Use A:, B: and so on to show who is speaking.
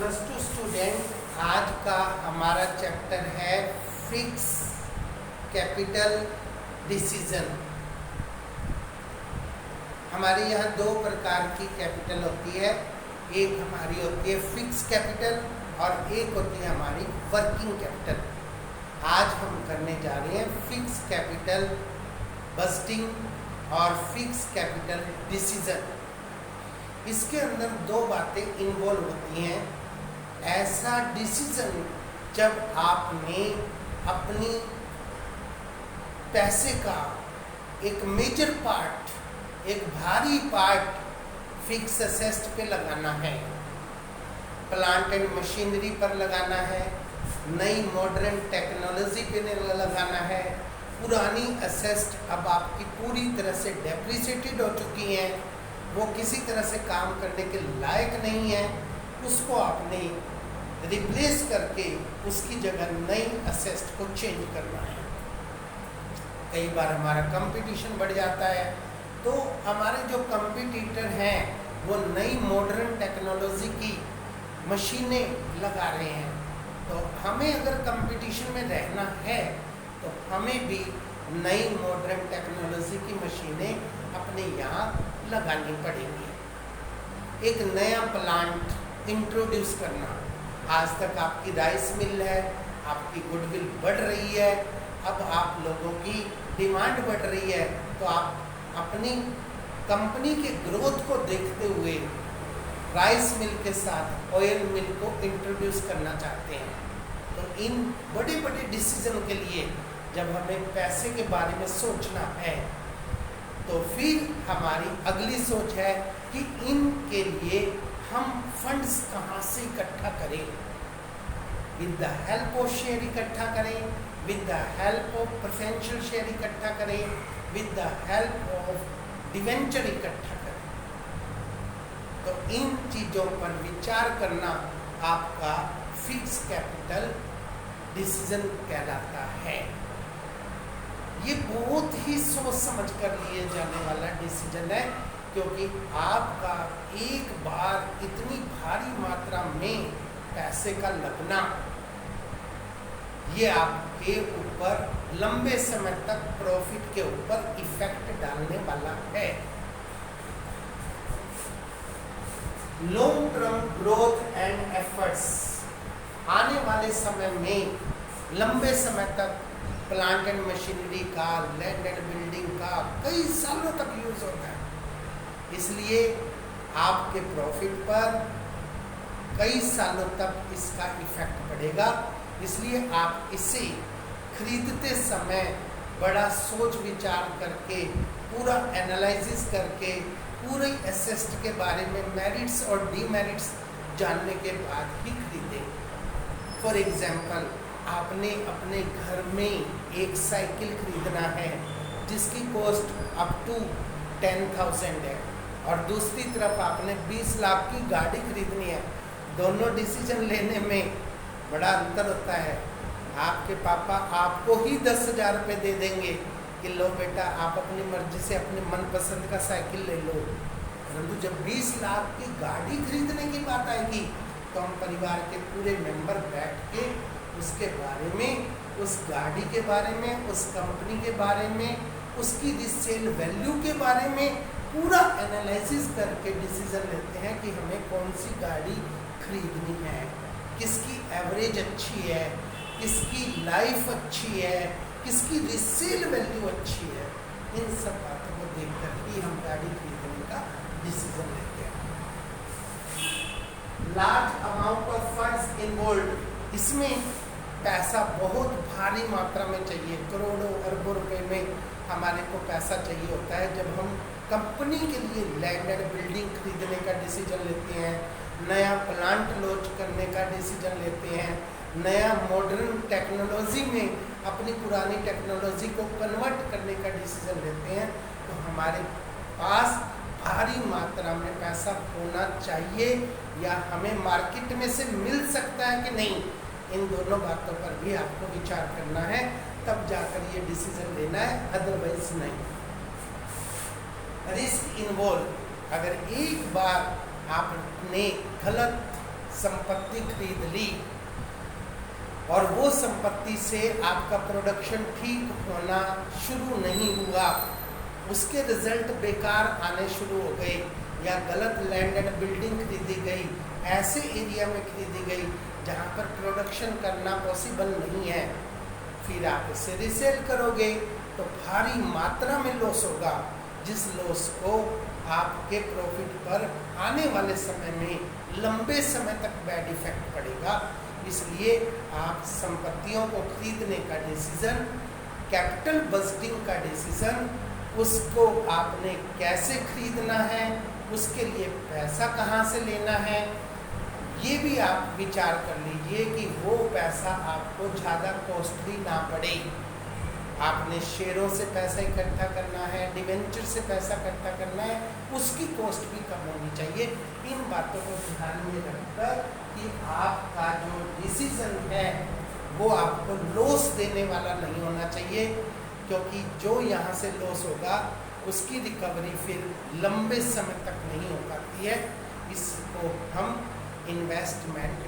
A: Plus two student, आज का हमारा चैप्टर है फिक्स कैपिटल डिसीजन। हमारे यहाँ दो प्रकार की कैपिटल होती है, एक हमारी होती है फिक्स कैपिटल और एक होती है हमारी वर्किंग कैपिटल। आज हम करने जा रहे हैं फिक्स कैपिटल बस्टिंग और फिक्स कैपिटल डिसीजन। इसके अंदर दो बातें इन्वॉल्व होती हैं। ऐसा डिसीजन जब आपने अपनी पैसे का एक मेजर पार्ट, एक भारी पार्ट फिक्स एसेट पे लगाना है, प्लांट एंड मशीनरी पर लगाना है, नई मॉडर्न टेक्नोलॉजी पे लगाना है, पुरानी एसेट अब आपकी पूरी तरह से डेप्रिसिएटेड हो चुकी हैं, वो किसी तरह से काम करने के लायक नहीं है, उसको आपने रिप्लेस करके उसकी जगह नई एसेट को चेंज करना है। कई बार हमारा कंपटीशन बढ़ जाता है, तो हमारे जो कंपटीटर हैं वो नई मॉडर्न टेक्नोलॉजी की मशीनें लगा रहे हैं, तो हमें अगर कंपटीशन में रहना है तो हमें भी नई मॉडर्न टेक्नोलॉजी की मशीनें अपने यहाँ लगानी पड़ेगी। एक नया प्लांट इंट्रोड्यूस करना। आज तक आपकी राइस मिल है, आपकी गुडविल बढ़ रही है, अब आप लोगों की डिमांड बढ़ रही है, तो आप अपनी कंपनी के ग्रोथ को देखते हुए राइस मिल के साथ ऑयल मिल को इंट्रोड्यूस करना चाहते हैं। तो इन बड़े बड़े डिसीजन के लिए जब हमें पैसे के बारे में सोचना है, तो फिर हमारी अगली सोच है कि इनके लिए हम फंड्स कहाँ से इकट्ठा करें। With the help of share इकट्ठा करें, with the help of preferential share इकट्ठा करें, with the help of debenture इकट्ठा करें। तो इन चीज़ों पर विचार करना आपका फिक्स कैपिटल डिसीजन कहलाता है। ये बहुत ही सोच समझ कर लिए जाने वाला डिसीजन है, क्योंकि आपका एक बार इतनी भारी मात्रा में पैसे का लगना, ये आपके ऊपर लंबे समय तक प्रॉफिट के ऊपर इफेक्ट डालने वाला है। Long term growth and efforts, आने वाले समय में लंबे समय तक प्लांट एंड मशीनरी का, लैंड एंड बिल्डिंग का कई सालों तक यूज होता है, इसलिए आपके प्रॉफिट पर कई सालों तक इसका इफेक्ट पड़ेगा। इसलिए आप इसे खरीदते समय बड़ा सोच विचार करके, पूरा एनालिसिस करके, पूरे एसेट के बारे में मेरिट्स और डीमेरिट्स जानने के बाद ही खरीदें। फॉर एग्जाम्पल, आपने अपने घर में एक साइकिल खरीदना है जिसकी कॉस्ट अप टू 10,000 है, और दूसरी तरफ आपने 20 लाख की गाड़ी खरीदनी है। दोनों डिसीजन लेने में बड़ा अंतर होता है। आपके पापा आपको ही 10,000 रुपये दे देंगे कि लो बेटा, आप अपनी मर्जी से अपने मनपसंद का साइकिल ले लो, परंतु जब 20 लाख की गाड़ी खरीदने की बात आएगी तो हम परिवार के पूरे मेंबर बैठ के उसके बारे में, उस गाड़ी के बारे में, उस कंपनी के बारे में, उसकी रीसेल वैल्यू के बारे में पूरा एनालिसिस करके डिसीजन लेते हैं कि हमें कौन सी गाड़ी खरीदनी है, किसकी एवरेज अच्छी है, किसकी लाइफ अच्छी है, किसकी रीसेल वैल्यू अच्छी है। इन सब बातों को देख कर ही हम गाड़ी खरीदने का डिसीजन लेते हैं। Large amount of funds involve, इसमें पैसा बहुत भारी मात्रा में चाहिए, करोड़ों अरबों रुपए में हमारे को पैसा चाहिए होता है जब हम कंपनी के लिए लैंड एंड बिल्डिंग खरीदने का डिसीजन लेते हैं, नया प्लांट लॉन्च करने का डिसीजन लेते हैं, नया मॉडर्न टेक्नोलॉजी में अपनी पुरानी टेक्नोलॉजी को कन्वर्ट करने का डिसीजन लेते हैं। तो हमारे पास भारी मात्रा में पैसा होना चाहिए या हमें मार्केट में से मिल सकता है कि नहीं, इन दोनों बातों पर भी आपको विचार करना है, तब जाकर ये डिसीजन लेना है, अदरवाइज नहीं। रिस्क इन्वॉल्व, अगर एक बार आपने गलत संपत्ति खरीद ली और वो संपत्ति से आपका प्रोडक्शन ठीक होना शुरू नहीं हुआ, उसके रिजल्ट बेकार आने शुरू हो गए, या गलत लैंड एंड बिल्डिंग खरीदी गई, ऐसे एरिया में खरीदी गई जहाँ पर प्रोडक्शन करना पॉसिबल नहीं है, फिर आप इसे रिसेल करोगे तो भारी मात्रा में लॉस होगा, जिस लॉस को आपके प्रॉफिट पर आने वाले समय में लंबे समय तक बैड इफेक्ट पड़ेगा। इसलिए आप संपत्तियों को खरीदने का डिसीजन, कैपिटल बजटिंग का डिसीजन, उसको आपने कैसे खरीदना है, उसके लिए पैसा कहाँ से लेना है, ये भी आप विचार कर लीजिए कि वो पैसा आपको ज़्यादा कॉस्टली ना पड़े। आपने शेयरों से पैसा इकट्ठा करना है, डिवेंचर से पैसा इकट्ठा करना है, उसकी कॉस्ट भी कम होनी चाहिए। इन बातों को ध्यान में रखकर कि आपका जो डिसीजन है वो आपको लॉस देने वाला नहीं होना चाहिए, क्योंकि जो यहाँ से लॉस होगा उसकी रिकवरी फिर लंबे समय तक नहीं हो पाती है। इसको हम इन्वेस्टमेंट